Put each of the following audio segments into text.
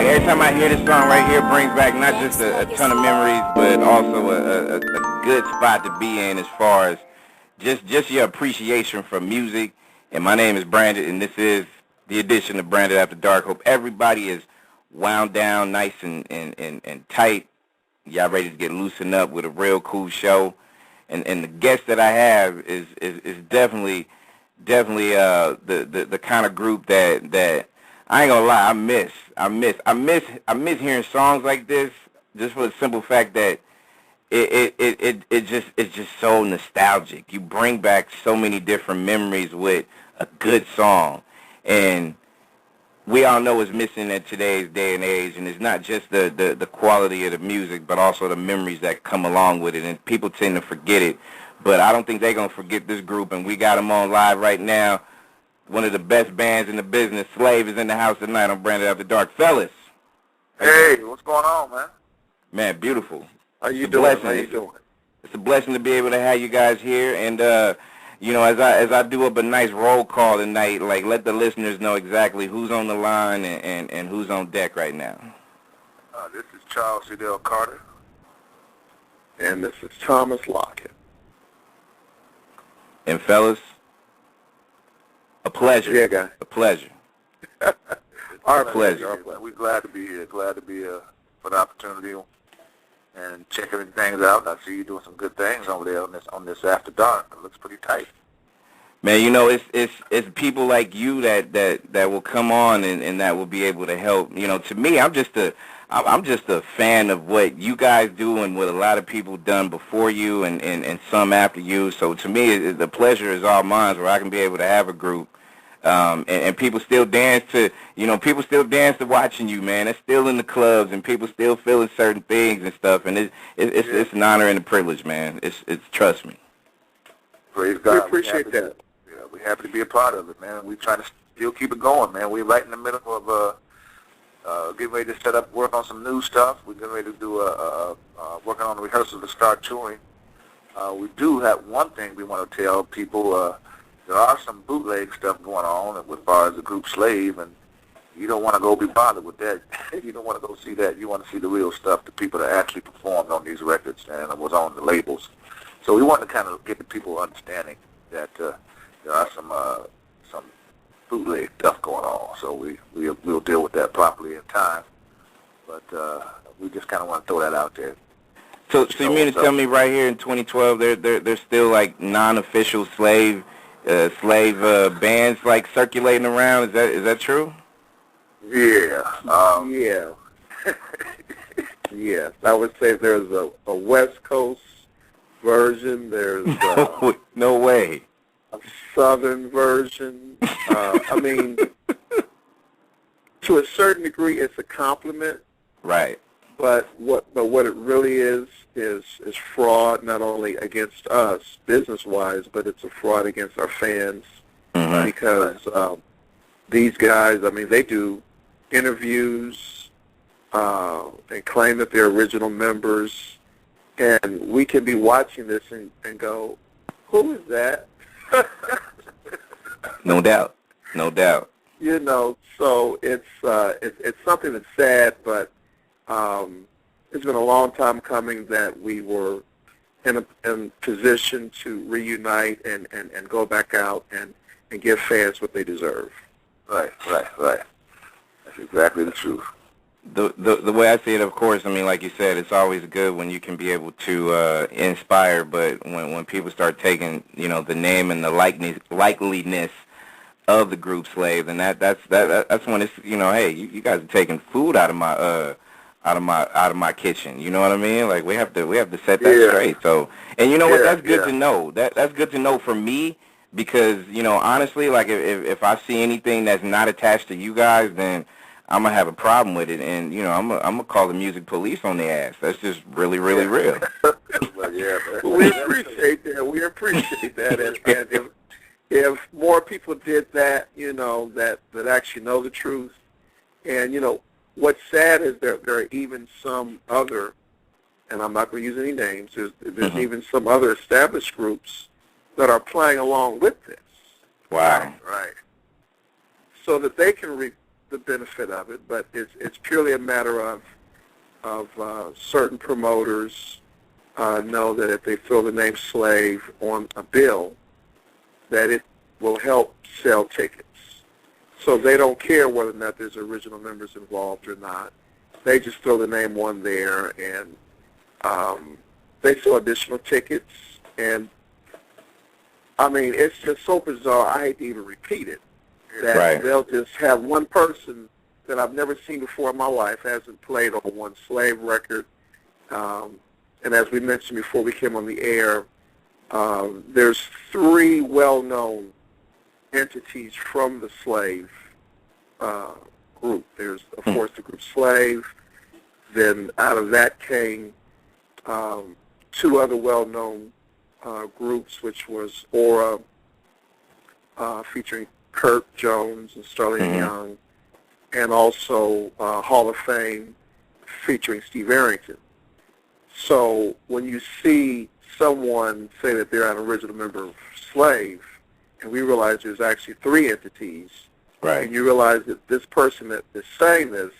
Like every time I hear this song right here, it brings back not just a ton of memories, but also a good spot to be in as far as just your appreciation for music. And my name is Brandon, and this is the edition of Branded After Dark. Hope everybody is wound down nice and tight. Y'all ready to get loosened up with a real cool show. And the guest that I have is definitely the kind of group that I ain't gonna lie, I miss hearing songs like this, just for the simple fact that it's just so nostalgic. You bring back so many different memories with a good song, and we all know it's missing in today's day and age, and it's not just the quality of the music, but also the memories that come along with it, and people tend to forget it, but I don't think they're going to forget this group, and we got them on live right now. One of the best bands in the business, Slave, is in the house tonight on Branded After Dark. Fellas. Hey, what's going on, man? Man, beautiful. How you doing? How you doing? It's a blessing to be able to have you guys here, and you know, as I do up a nice roll call tonight, like let the listeners know exactly who's on the line and who's on deck right now. This is Charles Fidel Carter, and this is Thomas Lockett. And fellas, a pleasure. Yeah, guy. A pleasure. Our pleasure. We're glad to be here. Glad to be for the opportunity and checking things out. I see you doing some good things over there on this After Dark. It looks pretty tight. Man, you know, it's people like you that will come on and that will be able to help. You know, to me, I'm just a fan of what you guys do and what a lot of people done before you and some after you. So to me, the pleasure is all mine, where I can be able to have a group. And people still dance to, you know, people still dance to watching you, man. It's still in the clubs, and people still feeling certain things and stuff. And it's an honor and a privilege, man. It's trust me. Praise God. We appreciate that. Yeah, we're happy to be a part of it, man. We try to still keep it going, man. We're right in the middle of getting ready to set up, work on some new stuff. We're getting ready to do working on the rehearsals to start touring. We do have one thing we want to tell people. There are some bootleg stuff going on as far as the group Slave, and you don't want to go be bothered with that. You don't want to go see that. You want to see the real stuff, the people that actually performed on these records and was on the labels. So we want to kind of get the people understanding that there are some bootleg stuff going on. So we'll deal with that properly in time. But we just kind of want to throw that out there. So you mean to tell me right here in 2012 there's still like non-official slave bands like circulating around? Is that true? Yeah. Yeah. Yes, I would say there's a West Coast version. There's no way. A Southern version. I mean, to a certain degree, it's a compliment. Right. But what it really is fraud, not only against us business-wise, but it's a fraud against our fans. Mm-hmm. Because these guys, I mean, they do interviews and claim that they're original members, and we can be watching this and go, who is that? No doubt. No doubt. You know, so it's something that's sad, but it's been a long time coming that we were in position to reunite and go back out and give fans what they deserve. Right. That's exactly the truth. The way I see it, of course, I mean, like you said, it's always good when you can be able to inspire, but when people start taking, you know, the name and the likeliness of the group Slave, and that's when it's, you know, hey, you guys are taking food out of my kitchen. You know what I mean? Like we have to set that straight. So, and you know what? That's good to know. That's good to know for me, because, you know, honestly, like if I see anything that's not attached to you guys, then I'm gonna have a problem with it, and you know, I'm gonna call the music police on the ass. That's just really real. Well, yeah, we appreciate that. We appreciate that, and if more people did that, you know, that actually know the truth, and you know, what's sad is there are even some other, and I'm not going to use any names. There's even some other established groups that are playing along with this. Wow. Right. So that they can the benefit of it, but it's purely a matter of certain promoters know that if they throw the name Slave on a bill, that it will help sell tickets. So they don't care whether or not there's original members involved or not. They just throw the name on there, and they sell additional tickets. And, I mean, it's just so bizarre, I hate to even repeat it, that they'll just have one person that I've never seen before in my life, hasn't played on one Slave record. And as we mentioned before we came on the air, there's 3 well-known entities from the Slave group. There's, of course, the group Slave. Then out of that came 2 other well-known groups, which was Aura, featuring Kurt Jones and Sterling Young, and also Hall of Fame featuring Steve Arrington. So when you see someone say that they're an original member of Slave, and we realize there's actually 3 entities, and you realize that this person that is saying this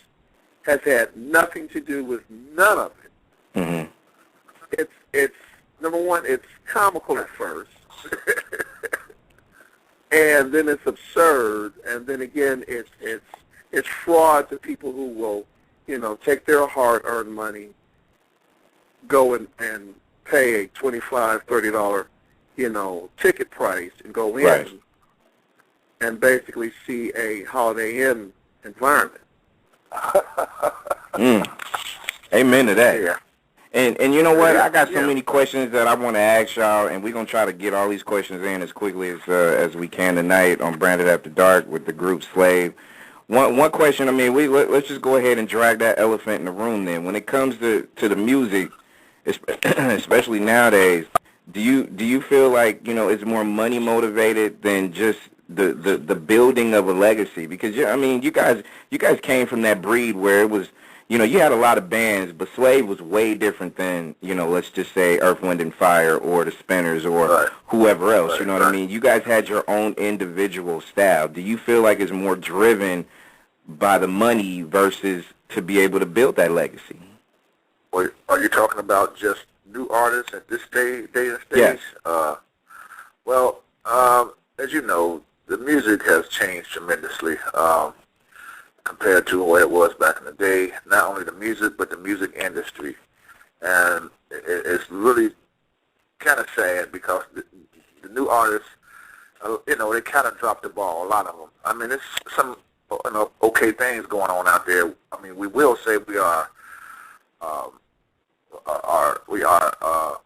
has had nothing to do with none of it. It's number one, it's comical at first, and then it's absurd, and then again it's fraud to people who will, take their hard-earned money, go and pay a $25, $30, ticket price and go in and basically see a Holiday Inn environment. Amen to that. Yeah. And you know what? I got so many questions that I want to ask y'all, and we're going to try to get all these questions in as quickly as we can tonight on Branded After Dark with the group Slave. One question, I mean, let's just go ahead and drag that elephant in the room then. When it comes to the music, especially nowadays, do you feel like, it's more money motivated than just the building of a legacy? Because, I mean, you guys came from that breed where it was, you had a lot of bands, but Slave was way different than, let's just say Earth, Wind, and Fire or the Spinners or whoever else, you know what I mean? You guys had your own individual style. Do you feel like it's more driven by the money versus to be able to build that legacy? Well, are you talking about just new artists at this day and stage? Yes. As you know, the music has changed tremendously. Compared to what it was back in the day, not only the music, but the music industry. And it's really kind of sad because the new artists, they kind of dropped the ball, a lot of them. I mean, there's some okay things going on out there. I mean, we will say we are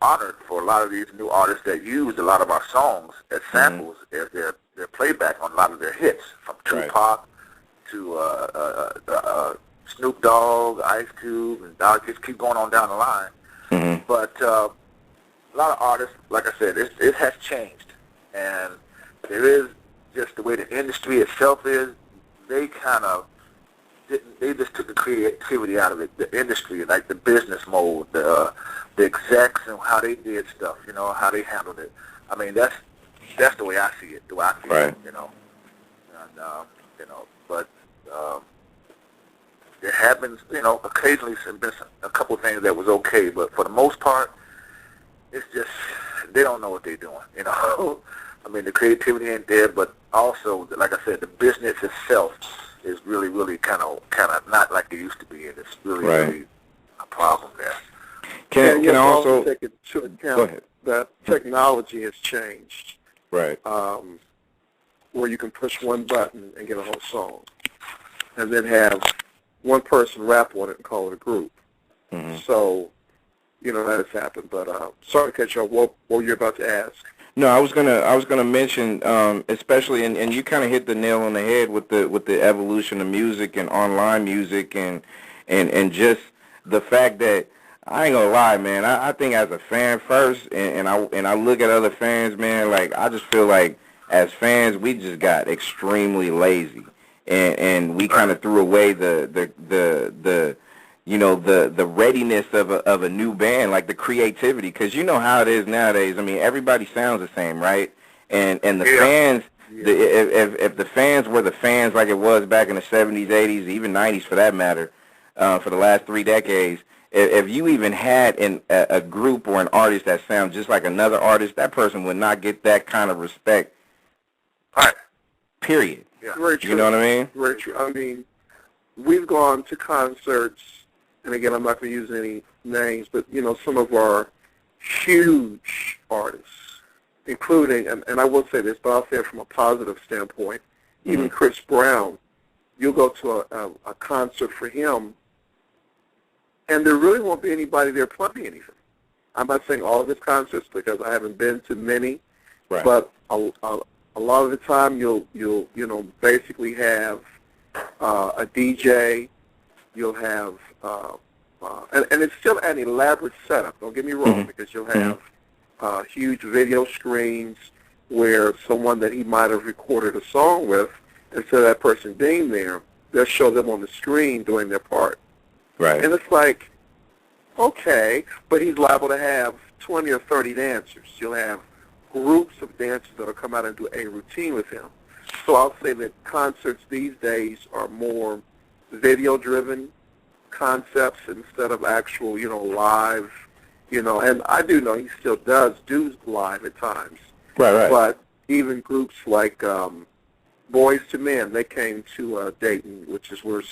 honored for a lot of these new artists that used a lot of our songs as samples as their playback on a lot of their hits, from Tupac to Snoop Dogg, Ice Cube, and just keep going on down the line. But a lot of artists, like I said, it has changed, and there is just the way the industry itself is. They kind of they just took the creativity out of it. The industry, like the business mode, the execs and how they did stuff, how they handled it. I mean, that's the way I see it. The way I see it, and but there have been, occasionally been a couple of things that was okay, but for the most part, it's just they don't know what they're doing. I mean, the creativity ain't there, but also, like I said, the business itself is really, really kind of not like it used to be, and it's really, really a problem there. Can I also take into account that technology has changed, where you can push one button and get a whole song, and then have one person rap on it and call it a group. So, that has happened. But sorry to cut you off. What were you about to ask? No, I was gonna mention, especially, and you kind of hit the nail on the head with the evolution of music and online music, and just the fact that I ain't gonna lie, man. I think as a fan first, and I look at other fans, man. Like, I just feel like as fans we just got extremely lazy, and we kind of threw away the readiness of a new band, like the creativity, because you know how it is nowadays. I mean, everybody sounds the same, right? And the fans, if the fans were the fans like it was back in the 70s, 80s, even 90s for that matter, for the last 3 decades, if you even had a group or an artist that sounds just like another artist, that person would not get that kind of respect. Right. Period. Yeah. Very true. You know what I mean? Very true. I mean, we've gone to concerts, and again, I'm not going to use any names, but, you know, some of our huge artists, including, and I will say this, but I'll say it from a positive standpoint, even Chris Brown, you'll go to a concert for him, and there really won't be anybody there playing anything. I'm not saying all of his concerts because I haven't been to many, right. But a lot of the time you'll basically have a DJ, you'll have and it's still an elaborate setup. Don't get me wrong, because you'll have huge video screens where someone that he might have recorded a song with, instead of that person being there, they'll show them on the screen doing their part. Right. And it's like, okay, but he's liable to have 20 or 30 dancers. You'll have groups of dancers that will come out and do a routine with him. So I'll say that concerts these days are more video-driven concepts instead of actual, live, and I do know he still does do live at times. Right. But even groups like Boys to Men, they came to Dayton, which is where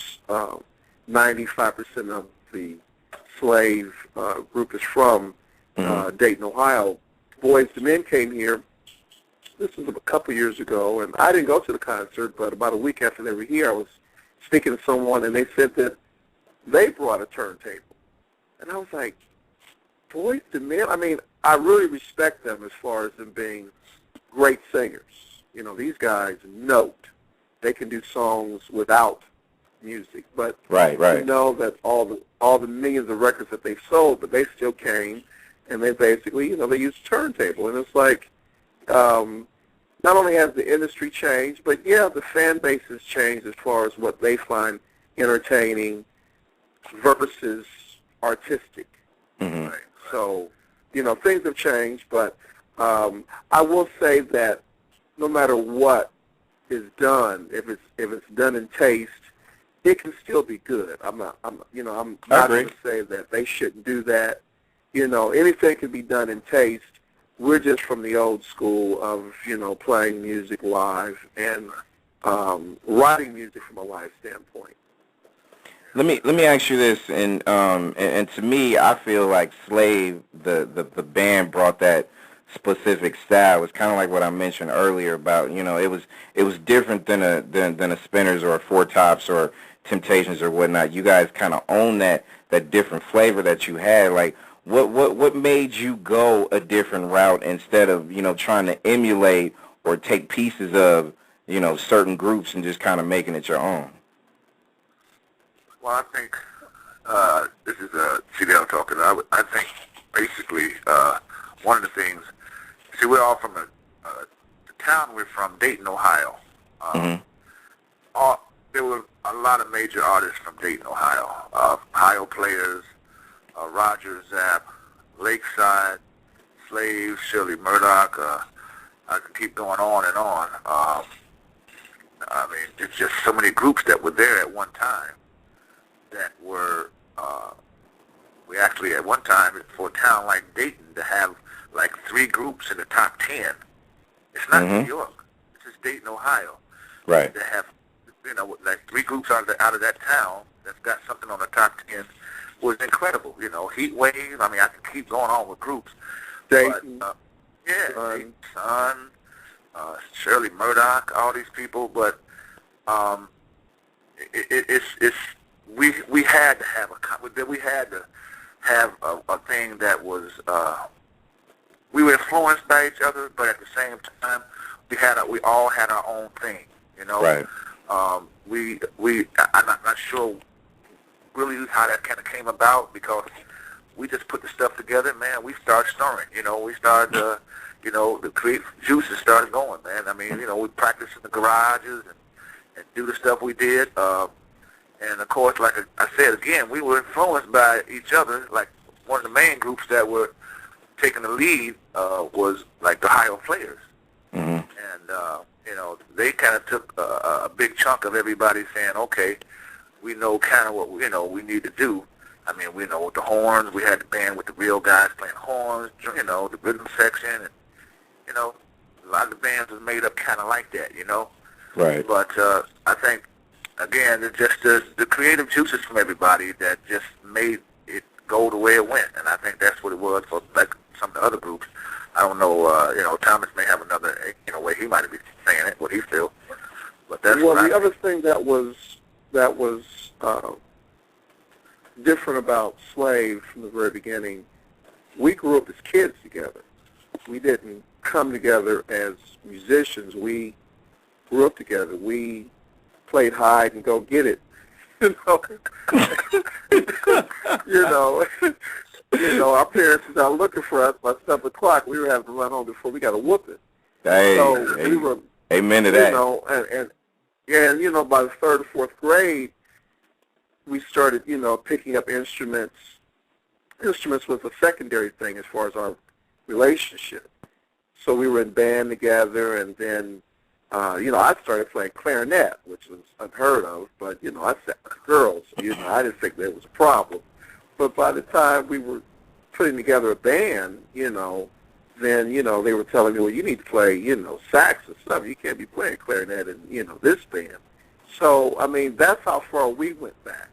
95% of the slave group is from, Dayton, Ohio. Boys to Men came here. This was a couple years ago, and I didn't go to the concert, but about a week after they were here, I was speaking to someone, and they said that they brought a turntable. And I was like, Boys to Men? I mean, I really respect them as far as them being great singers. These guys note. They can do songs without music, but right. you know that all the millions of records that they sold, but they still came, and they basically, they used turntable, and it's like, not only has the industry changed, but yeah, the fan base has changed as far as what they find entertaining versus artistic. Right? So, things have changed, but I will say that no matter what is done, if it's done in taste, it can still be good. I'm not going to say that they shouldn't do that. Anything can be done in taste. We're just from the old school of, playing music live and writing music from a live standpoint. Let me ask you this, and to me, I feel like Slave, the band, brought that specific style. It's kind of like what I mentioned earlier about, it was different than a Spinners or a Four Tops or Temptations or whatnot. You guys kind of own that different flavor that you had. Like, what made you go a different route instead of, trying to emulate or take pieces of, certain groups and just kind of making it your own? Well, I think this is CDL talking. I think basically one of the things, see, we're all from the town we're from, Dayton, Ohio. There were a lot of major artists from Dayton, Ohio. Ohio Players, Roger Zapp, Lakeside, Slave, Shirley Murdoch. I could keep going on and on. I mean, it's just so many groups that were there at one time that were, we actually at one time, for a town like Dayton, to have like 3 groups in the top 10. It's not New York. It's just Dayton, Ohio. Right. To have, like 3 groups out of that town that's got something on the top 10 was incredible. Heat Wave. I mean, I can keep going on with groups. Dayton, Dayton, Sun, Shirley Murdoch, all these people. But we had to have a thing that was we were influenced by each other, but at the same time we all had our own thing. Right. I'm not sure really how that kind of came about, because we just put the stuff together, man. We started stirring, we started, the creative juices started going, man. I mean, we practiced in the garages and do the stuff we did. And of course, like I said again, we were influenced by each other. Like one of the main groups that were taking the lead was like the Ohio Players. And you know, they kind of took a big chunk of everybody saying, okay, we know kind of what, you know, we need to do. I mean, we know with the horns, we had the band with the real guys playing horns, you know, the rhythm section, and, you know, a lot of the bands was made up kind of like that, you know. Right. But I think, again, it's just the creative juices from everybody that just made it go the way it went, and I think that's what it was for like some of the other groups. I don't know, you know, Thomas may have another, you know, way he might be saying it, what he feels. But that's well, what the other thing that was different about Slave from the very beginning, we grew up as kids together. We didn't come together as musicians. We grew up together. We played hide and go get it. You know, our parents was out looking for us by 7 o'clock. We were having to run home before we got a whooping. Hey, So we were, amen to that. you know, and you know, by the 3rd or 4th grade, we started, you know, picking up instruments. Instruments was a secondary thing as far as our relationship. So we were in band together, and then, you know, I started playing clarinet, which was unheard of, but, you know, I sat with girls. You know, I didn't think there was a problem. But by the time we were putting together a band, you know, then, you know, they were telling me, well, you need to play, you know, sax or something. You can't be playing clarinet in, you know, this band. So, I mean, that's how far we went back.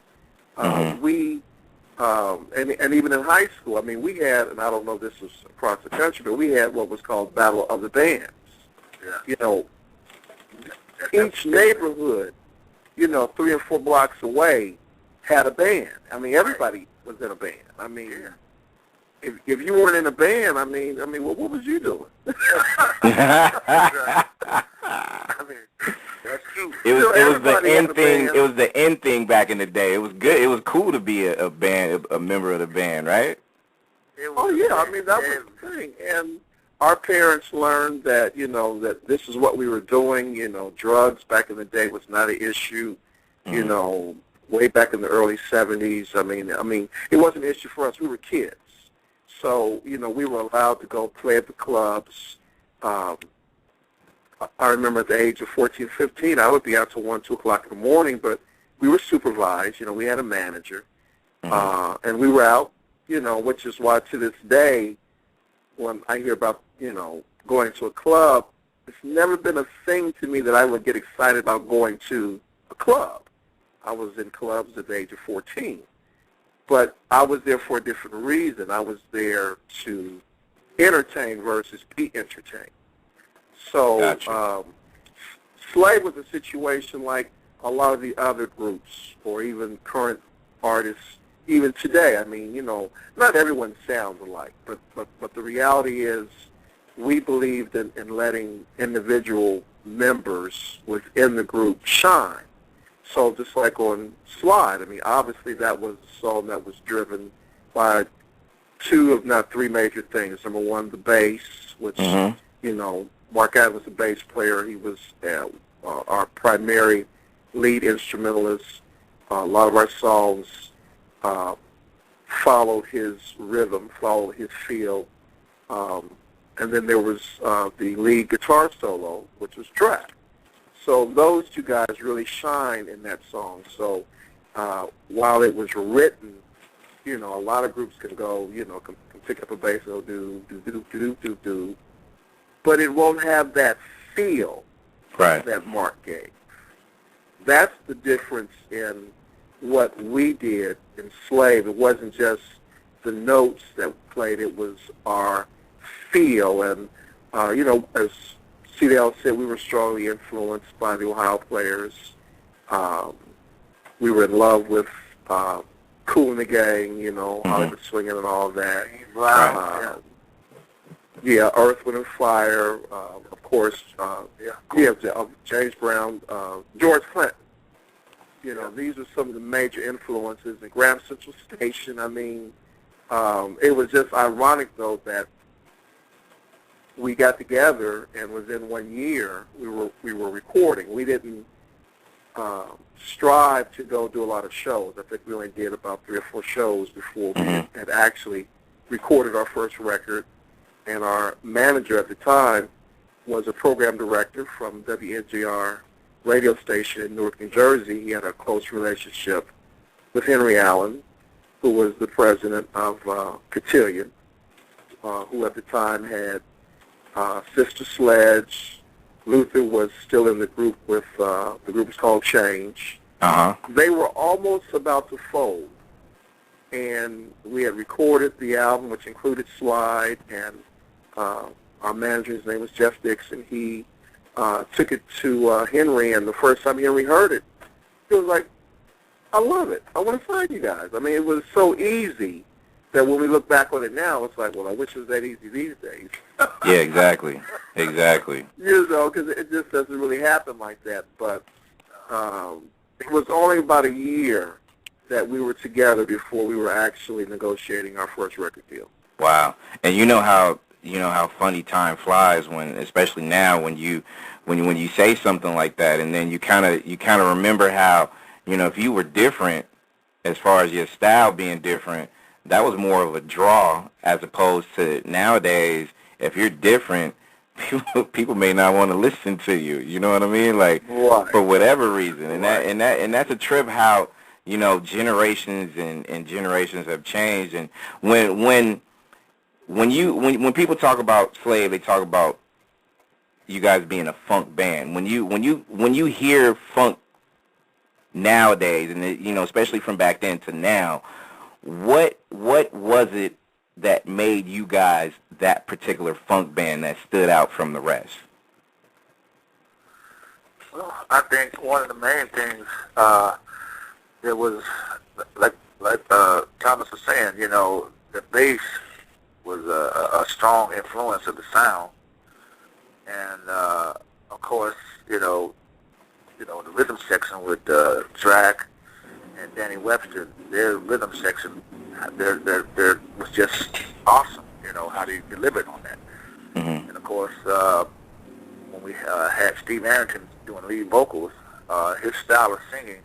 We, and even in high school, I mean, we had, and I don't know if this was across the country, but we had what was called Battle of the Bands. Yeah. You know, each neighborhood, you know, 3 or 4 blocks away had a band. I mean, everybody was in a band. I mean, if you weren't in a band, I mean, what was you doing? I mean, that's true. It was the everybody end had a thing. band. It was the end thing back in the day. It was good. It was cool to be a member of the band, right? Oh yeah, I mean that was the thing. And our parents learned that, you know, that this is what we were doing. You know, drugs back in the day was not an issue. You know, way back in the early 70s. I mean, it wasn't an issue for us. We were kids, so you know, we were allowed to go play at the clubs. I remember at the age of 14, 15, I would be out till 1, 2 o'clock in the morning, but we were supervised. You know, we had a manager, and we were out, you know, which is why to this day, when I hear about, you know, going to a club, it's never been a thing to me that I would get excited about going to a club. I was in clubs at the age of 14, but I was there for a different reason. I was there to entertain versus be entertained. So Gotcha. Slave was a situation like a lot of the other groups or even current artists, even today. I mean, you know, not everyone sounds alike, but the reality is we believed in letting individual members within the group shine. So just like on Slide, I mean, obviously that was a song that was driven by 2, if not 3 major things. Number 1, the bass, which, you know, Mark Adams was a bass player. He was our primary lead instrumentalist. A lot of our songs followed his rhythm, followed his feel. And then there was the lead guitar solo, which was Track. So those 2 guys really shine in that song. So while it was written, you know, a lot of groups can go, you know, can pick up a bass and go do, but it won't have that feel that Mark gave. That's the difference in what we did in Slave. It wasn't just the notes that we played, it was our feel. And, you know, as CDL said, we were strongly influenced by the Ohio players. We were in love with Kool and the Gang, you know, Hollywood Swinging and all of that. Yeah, Earth, Wind, and Fire, of course. James Brown, George Clinton. You know, these are some of the major influences. And Grand Central Station, I mean, it was just ironic, though, that we got together and within 1 year we were recording. We didn't strive to go do a lot of shows. I think we only did about 3 or 4 shows before we had actually recorded our first record. And our manager at the time was a program director from WNGR radio station in Newark, New Jersey. He had a close relationship with Henry Allen, who was the president of Cotillion, who at the time had Sister Sledge. Luther was still in the group with, the group was called Change. Uh-huh. They were almost about to fold, and we had recorded the album, which included Slide, and our manager's name was Jeff Dixon. He took it to Henry, and the first time Henry heard it, he was like, I love it. I want to sign you guys. I mean, it was so easy that when we look back on it now, it's like, well, I wish it was that easy these days. Yeah, exactly. Exactly. You know, because it just doesn't really happen like that. But it was only about a year that we were together before we were actually negotiating our first record deal. Wow. And you know how funny time flies when, especially now, when you say something like that, and then you kind of remember how, you know, if you were different as far as your style being different, that was more of a draw as opposed to nowadays. If you're different, people may not want to listen to you. You know what I mean? Like, right. For whatever reason, and that's a trip how, you know, generations and generations have changed. And when people talk about Slave, they talk about you guys being a funk band. When you hear funk nowadays, and you know, especially from back then to now, what was it that made you guys that particular funk band that stood out from the rest? Well, I think one of the main things, it was like Thomas was saying, you know, the bass was a strong influence of the sound, and of course, you know, the rhythm section with Drac and Danny Webster, their rhythm section, there was just awesome. You know how they delivered on that, Mm-hmm. and of course, when we had Steve Arrington doing lead vocals, his style of singing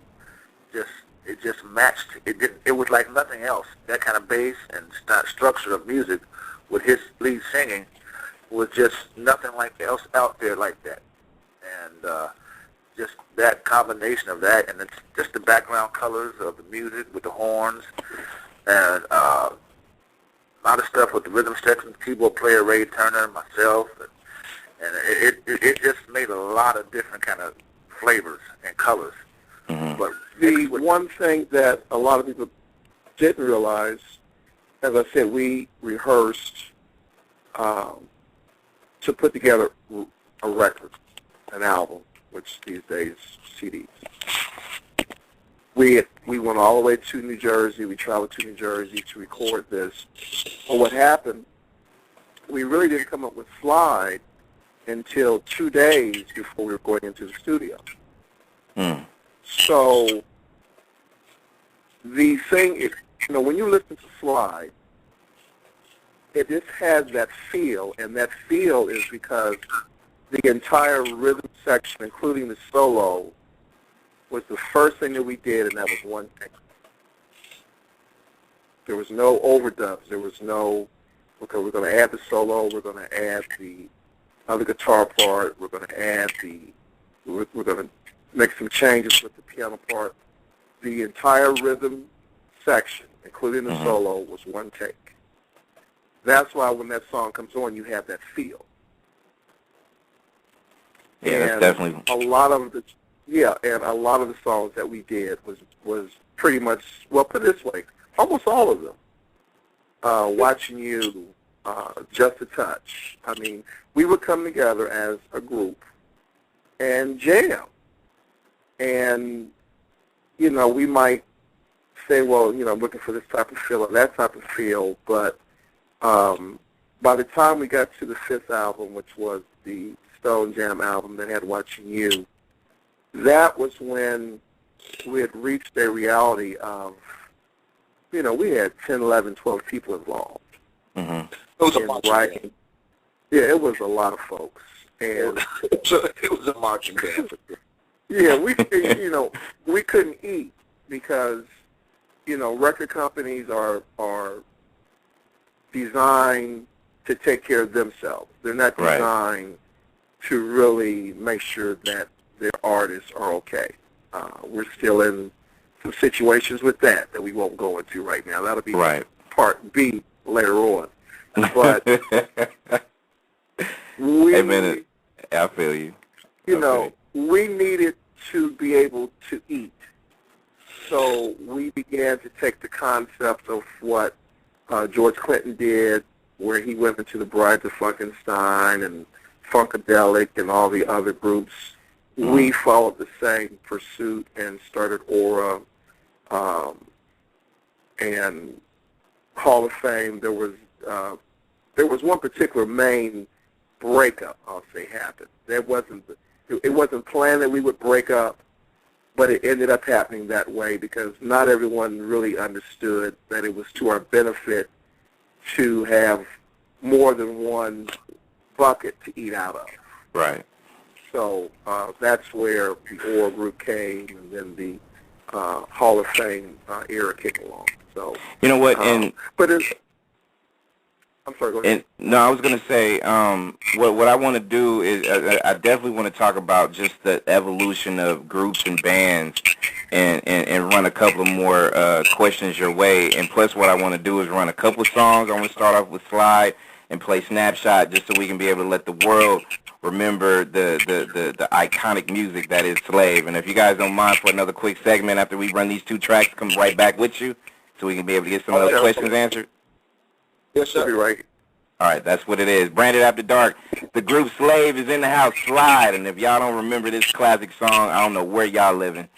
just matched. It was like nothing else. That kind of bass and structure of music with his lead singing was just nothing like else out there like that. And just that combination of that, and it's just the background colors of the music with the horns, and a lot of stuff with the rhythm section, keyboard player Ray Turner, myself, and it just made a lot of different kind of flavors and colors. Mm-hmm. But The one thing that a lot of people didn't realize, as I said, we rehearsed to put together a record, an album, which these days CDs. We went all the way to New Jersey. We traveled to New Jersey to record this. But what happened, we really didn't come up with Slide until 2 days before we were going into the studio. Mm. So the thing is, you know, when you listen to Slide, it just has that feel, and that feel is because the entire rhythm section, including the solo, was the first thing that we did, and that was one thing. There was no overdubs. There was no, okay, we're going to add the solo, we're going to add the other guitar part, we're going to add we're going to make some changes with the piano part. The entire rhythm section, including the solo, was one take. That's why when that song comes on, you have that feel. Yeah, and that's definitely a lot of the songs that we did was pretty much, well, put it this way, almost all of them. Watching You, Just a Touch. I mean, we would come together as a group and jam. And, you know, we might say, well, you know, I'm looking for this type of feel or that type of feel, but by the time we got to the fifth album, which was the Stone Jam album that had Watching You, that was when we had reached a reality of, you know, we had 10, 11, 12 people involved. Mm-hmm. it was a in marching writing. band. Yeah, it was a lot of folks. And It was a marching band. yeah, we couldn't eat because, you know, record companies are designed to take care of themselves. They're not Right. designed to really make sure that their artists are okay. We're still in some situations with that we won't go into right now. That'll be part B later on. But Amen. I feel you. You know, we needed to be able to eat. So we began to take the concept of what George Clinton did, where he went into the Brides of Funkenstein and Funkadelic and all the other groups. We followed the same pursuit and started Aura and Hall of Fame. There was one particular main breakup, I'll say, happened. It wasn't planned that we would break up, but it ended up happening that way because not everyone really understood that it was to our benefit to have more than one bucket to eat out of. Right. So that's where the Aura group came, and then the Hall of Fame era came along. So you know what? But I'm sorry. Go ahead. No, I was going to say what I want to do is I definitely want to talk about just the evolution of groups and bands, and run a couple of more questions your way. And plus, what I want to do is run a couple of songs. I want to start off with Slide and play Snapshot, just so we can be able to let the world remember the iconic music that is Slave. And if you guys don't mind, for another quick segment after we run these two tracks, come right back with you so we can be able to get some of those questions answered. Yes, sir. Be right. All right, that's what it is. Branded After Dark. The group Slave is in the house. Slide. And if y'all don't remember this classic song, I don't know where y'all living.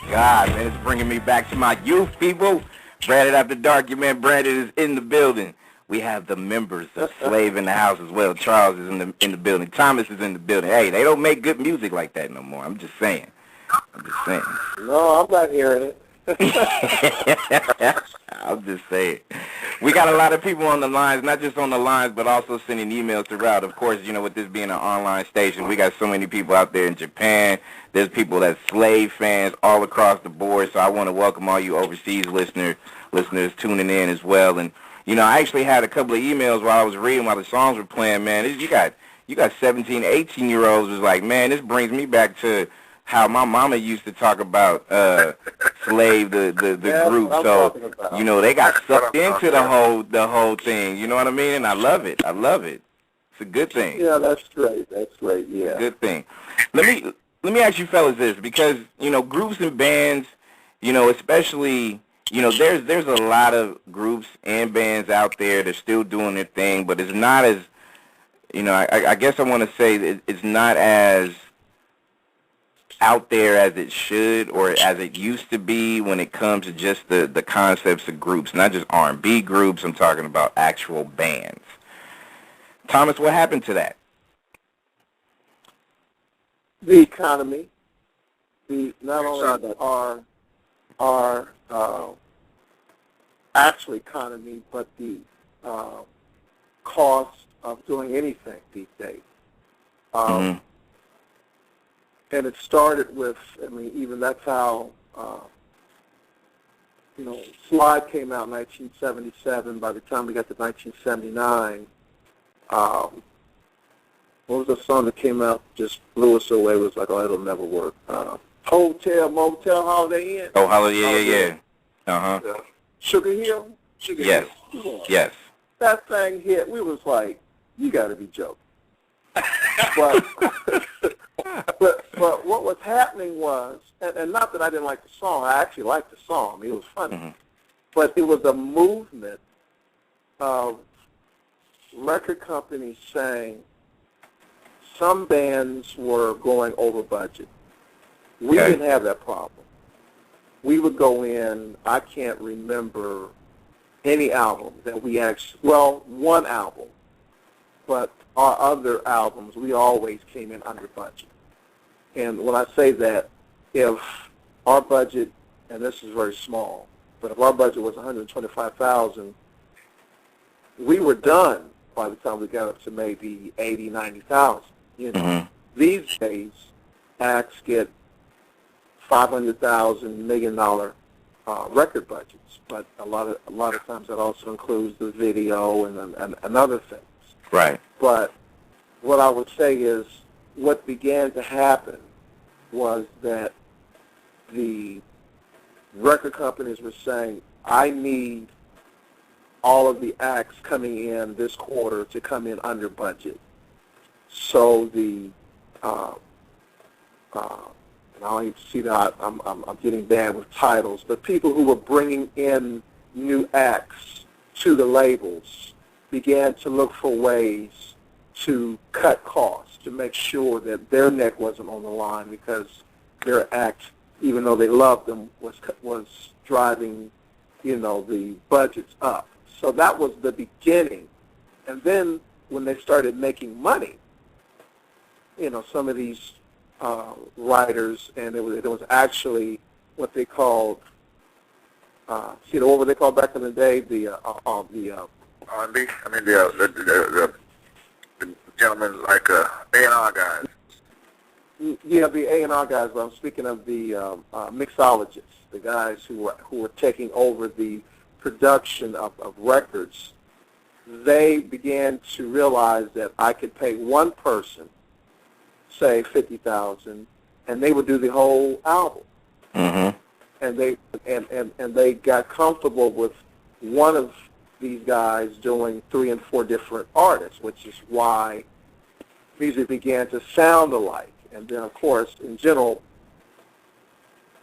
God, man, it's bringing me back to my youth, people. Branded After Dark. Your man Branded is in the building. We have the members of Slave in the house as well. Charles is in the building. Thomas is in the building. Hey, they don't make good music like that no more. I'm just saying. No, I'm not hearing it. I'm just saying. We got a lot of people on the lines, not just on the lines, but also sending emails throughout. Of course, you know, with this being an online station, we got so many people out there in Japan. There's people that's Slave fans all across the board. So I want to welcome all you overseas listeners tuning in as well. And you know, I actually had a couple of emails while I was reading while the songs were playing. Man, you got 17, 18-year-olds was like, man, this brings me back to how my mama used to talk about Slave, the group. So you know, they got sucked into the whole thing. You know what I mean? And I love it. It's a good thing. Yeah, that's great. Yeah, it's a good thing. Let me ask you fellas this, because you know, groups and bands, you know, especially. You know, there's a lot of groups and bands out there that are still doing their thing, but it's not as, you know, I guess I want to say that it's not as out there as it should or as it used to be when it comes to just the concepts of groups, not just R&B groups. I'm talking about actual bands. Thomas, what happened to that? The economy, not only our actual economy, but the cost of doing anything these days. And it started with, I mean, even that's how, you know, Slide came out in 1977. By the time we got to 1979, what was the song that came out, just blew us away? It was like, oh, it'll never work. Hotel, Motel, Holiday Inn. Oh, Holiday, yeah. Uh-huh. Sugar Hill? Yes. Hill. Yes. That thing hit. We was like, you got to be joking. but what was happening was, and not that I didn't like the song. I actually liked the song. It was funny. Mm-hmm. But it was a movement of record companies saying some bands were going over budget. We didn't have that problem. We would go in, I can't remember any album that we actually, well, one album, but our other albums, we always came in under budget. And when I say that, if our budget, and this is very small, but if our budget was $125,000, we were done by the time we got up to maybe $80,000, $90,000. You know, These days, acts get $500,000, $1 million record budgets, but a lot of times that also includes the video and other things. Right. But what I would say is what began to happen was that the record companies were saying, I need all of the acts coming in this quarter to come in under budget. So the and I don't even see that I'm getting bad with titles, but people who were bringing in new acts to the labels began to look for ways to cut costs, to make sure that their neck wasn't on the line, because their act, even though they loved them, was driving, the budgets up. So that was the beginning. And then when they started making money, some of these writers, and it was actually what they called, what were they called back in the day? The R&B. I mean the gentlemen like A&R guys. Yeah, the A&R guys. But I'm speaking of the mixologists, the guys who were taking over the production of records. They began to realize that I could pay one person, say $50,000, and they would do the whole album. Mm-hmm. And they got comfortable with one of these guys doing 3 and 4 different artists, which is why music began to sound alike. And then, of course, in general,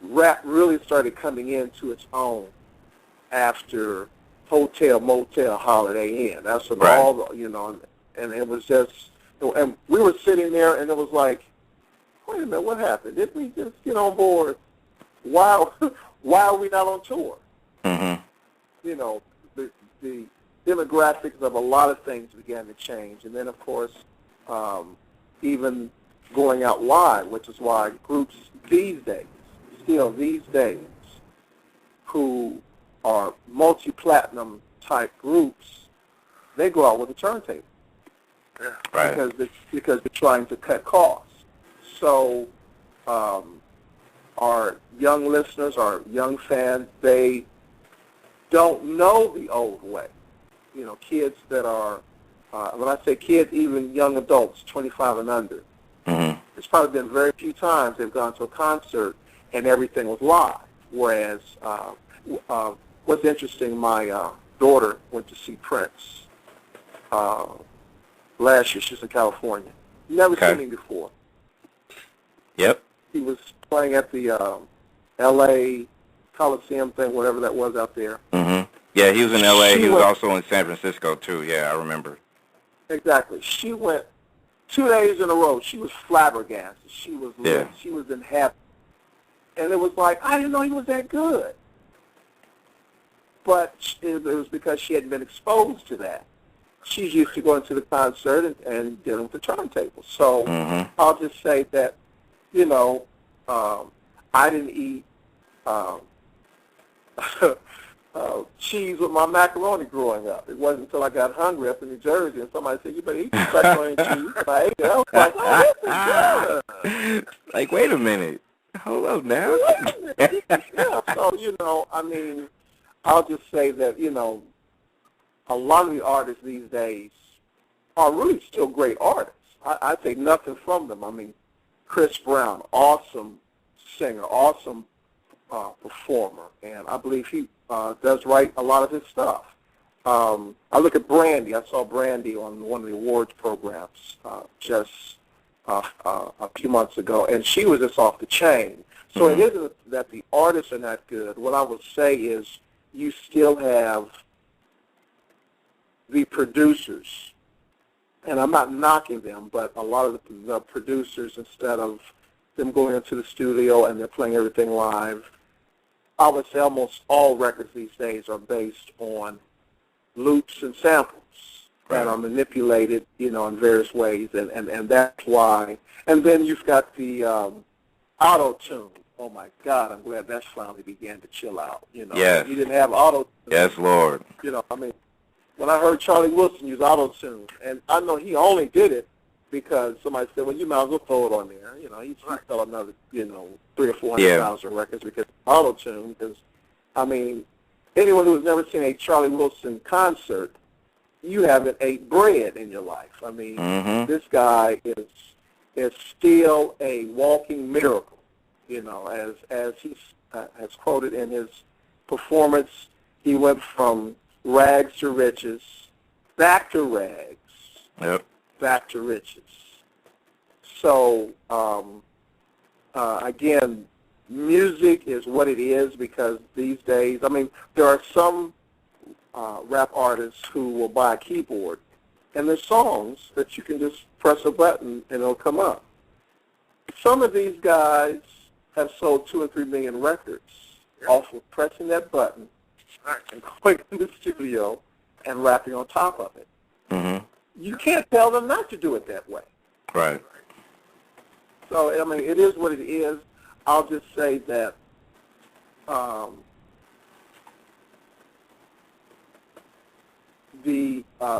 rap really started coming into its own after Hotel, Motel, Holiday Inn. That's when all, and it was just, and we were sitting there, and it was like, wait a minute, what happened? Didn't we just get on board? Why are we not on tour? Mm-hmm. The demographics of a lot of things began to change. And then, of course, even going out live, which is why groups these days, who are multi-platinum type groups, they go out with a turntable. Yeah. Right. Because they're trying to cut costs. So our young listeners, our young fans, they don't know the old way. Kids that are, when I say kids, even young adults, 25 and under, mm-hmm. there's probably been very few times they've gone to a concert and everything was live. Whereas, what's interesting, my daughter went to see Prince last year. She's in California. Never seen him before. Yep. He was playing at the L.A. Coliseum thing, whatever that was out there. Mm-hmm. Yeah, he was in L.A. He was also in San Francisco, too. Yeah, I remember. Exactly. She went 2 days in a row. She was flabbergasted. She was lit. Yeah. She was in heaven. And it was like, I didn't know he was that good. But it was because she hadn't been exposed to that. She's used to going to the concert and dealing with the turntable. So mm-hmm. I'll just say that, I didn't eat cheese with my macaroni growing up. It wasn't until I got hungry up in New Jersey and somebody said, you better eat your macaroni and cheese. And I ate it. I was like, oh, this is good. Like, wait a minute. Hold up now. Yeah, so, I'll just say that, a lot of the artists these days are really still great artists. I take nothing from them. Chris Brown, awesome singer, awesome performer, and I believe he does write a lot of his stuff. I look at Brandy. I saw Brandy on one of the awards programs just a few months ago, and she was just off the chain. So it isn't that the artists are not good. What I would say is you still have the producers, and I'm not knocking them, but a lot of the producers, instead of them going into the studio and they're playing everything live, I would say almost all records these days are based on loops and samples that are manipulated, in various ways, and that's why. And then you've got the auto-tune. Oh, my God, I'm glad that finally began to chill out. Yes. You didn't have auto-tune. Yes, Lord. When I heard Charlie Wilson use auto-tune, and I know he only did it because somebody said, well, you might as well throw it on there. He sell another, 300,000 or 400,000 records because auto-tune. Because, anyone who's never seen a Charlie Wilson concert, you haven't ate bread in your life. mm-hmm. This guy is is still a walking miracle, as he has quoted in his performance. He went from rags to riches, back to rags, back to riches. So, again, music is what it is because these days, there are some rap artists who will buy a keyboard, and there's songs that you can just press a button and it'll come up. Some of these guys have sold 2 or 3 million records off of pressing that button and going in the studio and rapping on top of it. Mm-hmm. You can't tell them not to do it that way. Right. So, it is what it is. I'll just say that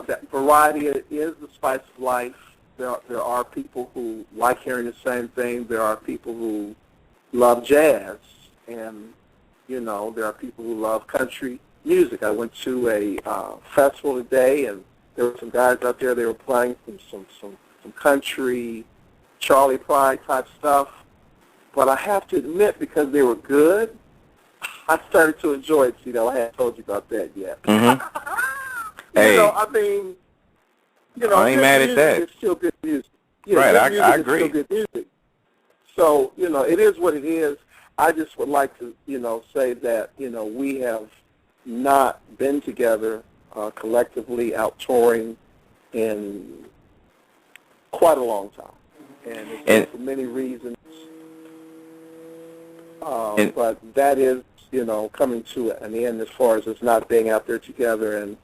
that variety is the spice of life. There are people who like hearing the same thing. There are people who love jazz, and there are people who love country music. I went to a festival today, and there were some guys out there. They were playing some country, Charlie Pride type stuff. But I have to admit, because they were good, I started to enjoy it. I hadn't told you about that yet. Mm-hmm. Hey. I ain't mad at that. It's still good music. Yeah, right, I it's agree. Still good music. So, it is what it is. I just would like to, say that, we have not been together collectively out touring in quite a long time. And it's been for many reasons. But that is, coming to an end as far as us not being out there together. And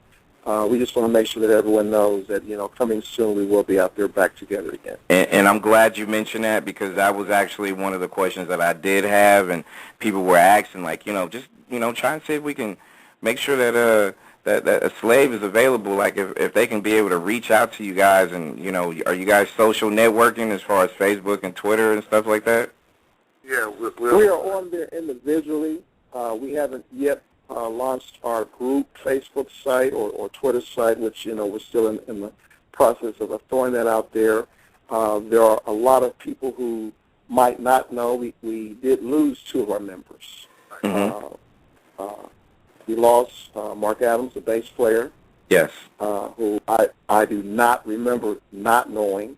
we just want to make sure that everyone knows that, coming soon we will be out there back together again. And I'm glad you mentioned that, because that was actually one of the questions that I did have, and people were asking, just, try and see if we can make sure that that a slave is available, like if they can be able to reach out to you guys, and, are you guys social networking as far as Facebook and Twitter and stuff like that? Yeah, we are on there individually. We haven't yet launched our group Facebook site or Twitter site, which, we're still in the process of throwing that out there. There are a lot of people who might not know we did lose 2 of our members. Mm-hmm. We lost Mark Adams, the bass player. Yes. Who I do not remember not knowing,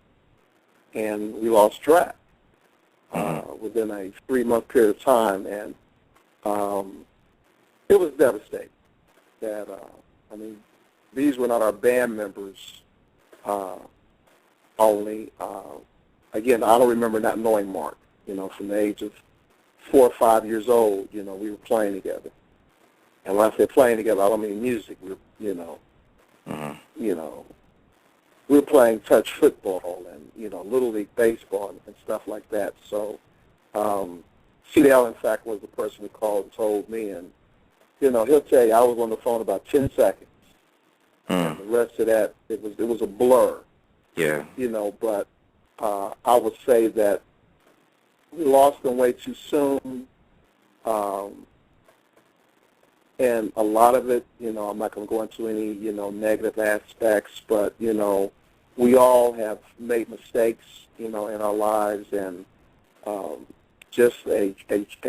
and we lost Drac within a 3-month period of time, and it was devastating. That these were not our band members only. Again, I don't remember not knowing Mark. From the age of 4 or 5 years old, we were playing together. And when I say playing together, I don't mean music. We were playing touch football and Little League baseball and stuff like that. So CDL, in fact, was the person who called and told me, and he'll tell you I was on the phone about 10 seconds. And the rest of that, it was a blur. Yeah. But I would say that we lost them way too soon. And a lot of it, I'm not going to go into any, negative aspects, but, we all have made mistakes, in our lives, and just a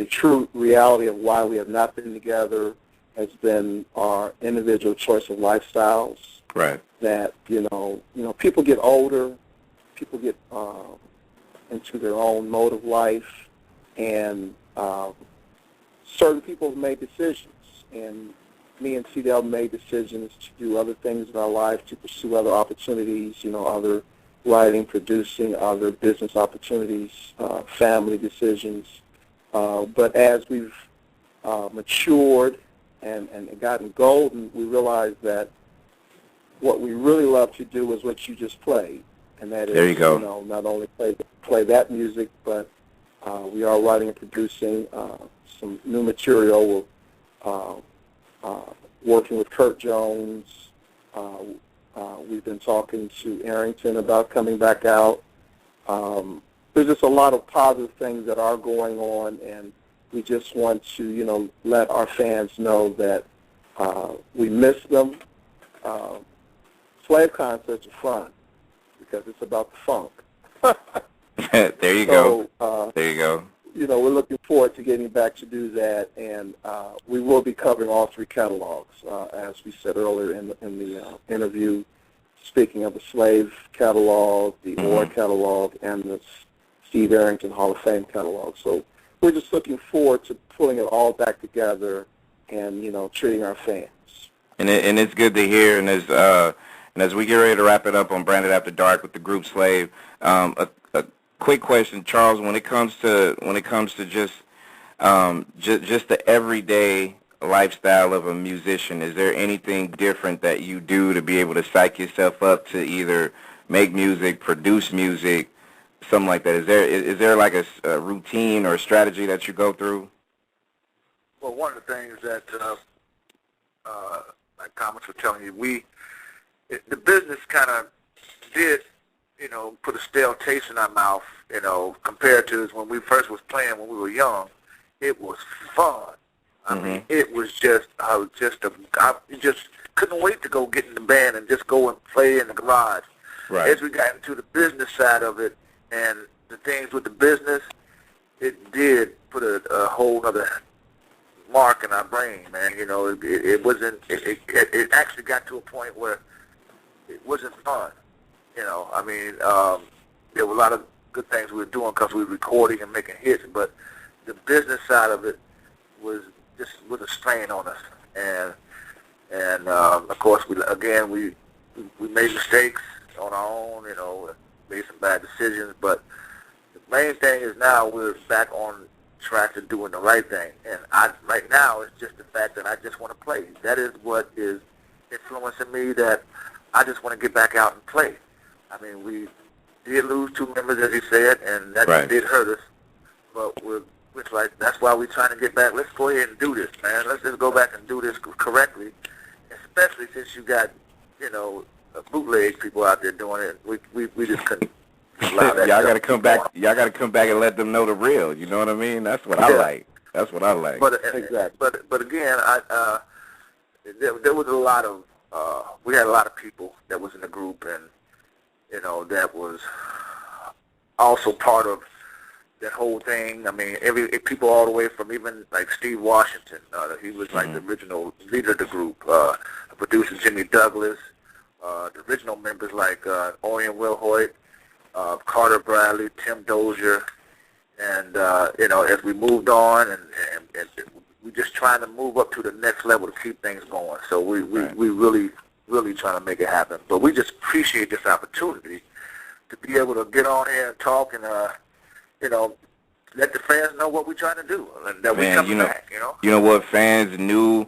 true reality of why we have not been together has been our individual choice of lifestyles. Right. That, people get older, people get into their own mode of life, and certain people have made decisions. And me and CDL made decisions to do other things in our life, to pursue other opportunities, other writing, producing, other business opportunities, family decisions. But as we've matured and gotten golden, we realized that what we really love to do is what you just played. And that is, there you go. Not only play that music, but we are writing and producing some new material. Working with Kurt Jones. We've been talking to Arrington about coming back out. There's just a lot of positive things that are going on, and we just want to, let our fans know that we miss them. Slave concerts are fun because it's about the funk. There you go. There you go. You know, we're looking forward to getting back to do that, and we will be covering all three catalogs, as we said earlier in the interview. Speaking of the Slave catalog, the Ore catalog, and the Steve Arrington Hall of Fame catalog. So we're just looking forward to pulling it all back together and, you know, treating our fans. And it's good to hear. And as we get ready to wrap it up on Branded After Dark with the group Slave, a quick question, Charles. When it comes to just the everyday lifestyle of a musician, is there anything different that you do to be able to psych yourself up to either make music, produce music, something like that? Is there like a routine or a strategy that you go through? Well, one of the things that, like Thomas was telling you, the business kind of did, you know, put a stale taste in our mouth, you know, compared to when we first was playing when we were young. It was fun. I mean, it was just, I just couldn't wait to go get in the band and just go and play in the garage. Right. As we got into the business side of it and the things with the business, it did put a whole other mark in our brain, man. You know, it wasn't, it actually got to a point where it wasn't fun. You know, I mean, there were a lot of good things we were doing because we were recording and making hits, but the business side of it was a strain on us. And of course, we made mistakes on our own, you know, made some bad decisions, but the main thing is now we're back on track to doing the right thing. And right now, it's just the fact that I just want to play. That is what is influencing me, that I just want to get back out and play. I mean, we did lose 2 members, as you said, and that did hurt us. But it's like, that's why we're trying to get back. Let's go ahead and do this, man. Let's just go back and do this correctly, especially since you got, you know, bootleg people out there doing it. We just couldn't allow that. Y'all got to come back. Y'all got to come back and let them know the real. You know what I mean? That's what I like. That's what I like. But exactly. But again, there was a lot of we had a lot of people that was in the group, and you know, that was also part of that whole thing. I mean, people all the way from even like Steve Washington. He was like the original leader of the group. Producer Jimmy Douglas. The original members like Orion Wilhoit, Carter Bradley, Tim Dozier, and you know, as we moved on, and we're just trying to move up to the next level to keep things going. So we really trying to make it happen. But we just appreciate this opportunity to be able to get on here and talk and you know, let the fans know what we're trying to do, and that we're coming back. You know what, fans new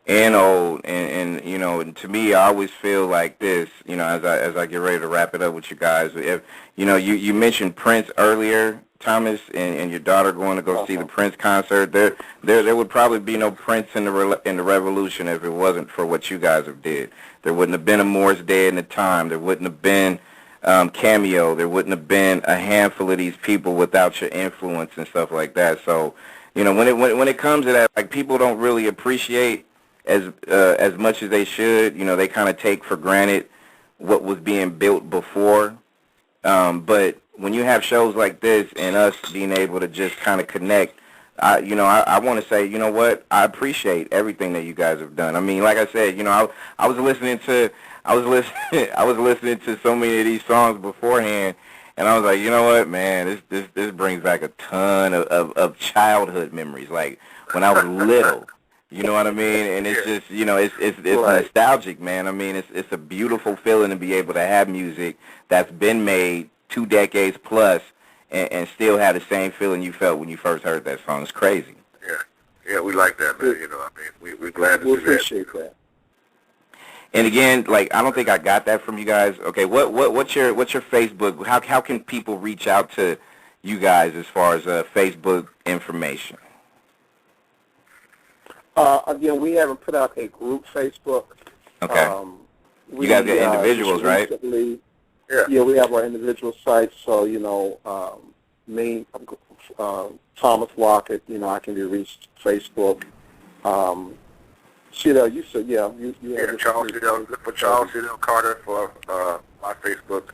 and old, and you know, and to me, I always feel like this, you know, as I get ready to wrap it up with you guys. If you know, you mentioned Prince earlier, Thomas, and your daughter going to go see the Prince concert. There would probably be no Prince in the Revolution if it wasn't for what you guys have did. There wouldn't have been a Morris Day in the time. There wouldn't have been Cameo. There wouldn't have been a handful of these people without your influence and stuff like that. So, you know, when it comes to that, like, people don't really appreciate as much as they should. You know, they kind of take for granted what was being built before. But when you have shows like this and us being able to just kind of connect, I want to say, you know what, I appreciate everything that you guys have done. I mean, like I said, you know, I was listening to so many of these songs beforehand, and I was like, you know what, man, this brings back a ton of childhood memories, like when I was little. You know what I mean? And it's just, you know, it's nostalgic, man. I mean, it's a beautiful feeling to be able to have music that's been made 2 decades plus and still have the same feeling you felt when you first heard that song. It's crazy. Yeah, we like that, man. You know, I mean, we're glad to do that. We appreciate that. And again, like, I don't think I got that from you guys. Okay, what's your Facebook? How can people reach out to you guys as far as Facebook information? Again, we haven't put out a group Facebook. Okay. You guys got individuals, right? Yeah, we have our individual sites. So, you know, me, Thomas Lockett, you know, I can be reached Facebook. You said, you Charles Cedell, look for Charles Cedell Carter for my Facebook.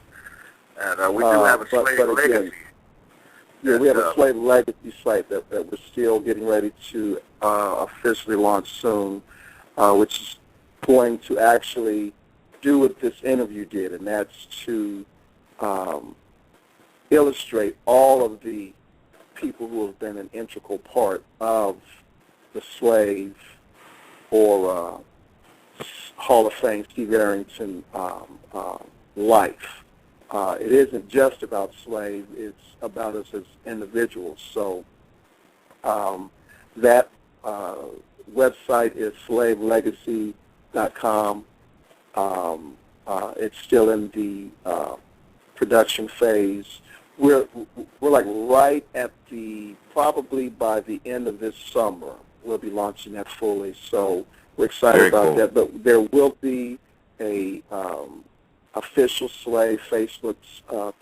And we do have a Slave Legacy Yeah, we have a Slave Legacy site that we're still getting ready to officially launch soon, which is going to actually do what this interview did, and that's to illustrate all of the people who have been an integral part of the slave or Hall of Fame Steve Arrington life. It isn't just about slave, it's about us as individuals. So that website is slavelegacy.com. It's still in the production phase. We're like right at probably by the end of this summer, we'll be launching that fully. So we're excited about that. But there will be a official Slave Facebook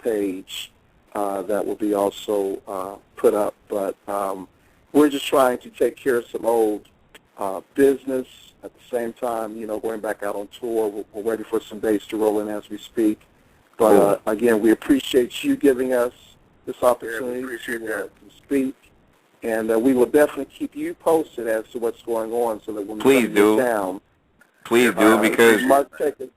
page that will be also put up. But we're just trying to take care of some old business at the same time, going back out on tour. We're ready for some dates to roll in as we speak. But again, we appreciate you giving us this opportunity to speak. And we will definitely keep you posted as to what's going on so that when we come down. Please do, because you must take it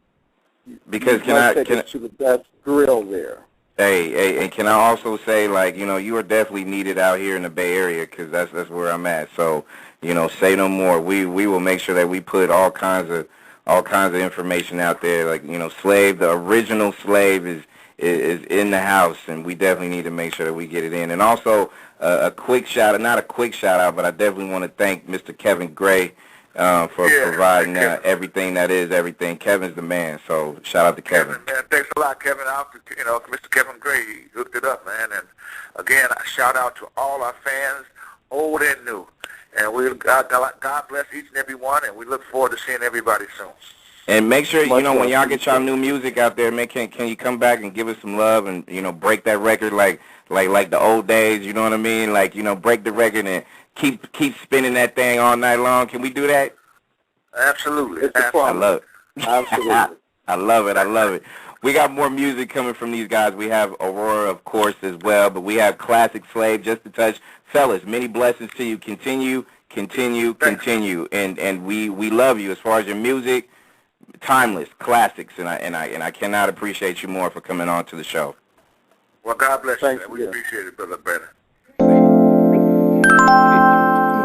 to the best grill there. Hey, and can I also say, like, you are definitely needed out here in the Bay Area, because that's where I'm at. So, say no more. We will make sure that we put all kinds of information out there. Like, Slave, the original Slave is in the house, and we definitely need to make sure that we get it in. And also, a quick shout out, not a quick shout out, but I definitely want to thank Mr. Kevin Gray for providing everything that is everything. Kevin's the man, so shout out to Kevin. Man, thanks a lot, Kevin. Mr. Kevin Gray, he hooked it up, man. And again, a shout out to all our fans, old and new. And God bless each and every one, and we look forward to seeing everybody soon. And make sure, when y'all get y'all new music out there, man, can you come back and give us some love and, break that record like the old days, you know what I mean? Like, break the record and keep spinning that thing all night long. Can we do that? Absolutely. I love it. Absolutely. I love it. We got more music coming from these guys. We have Aurora, of course, as well, but we have Classic Slave, Just a Touch. Fellas, many blessings to you. Continue. And we love you as far as your music. Timeless classics, and I cannot appreciate you more for coming on to the show. Well, God bless you. We appreciate it, Brother Banner.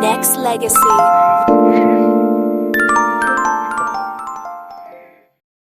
Nexxlegacy.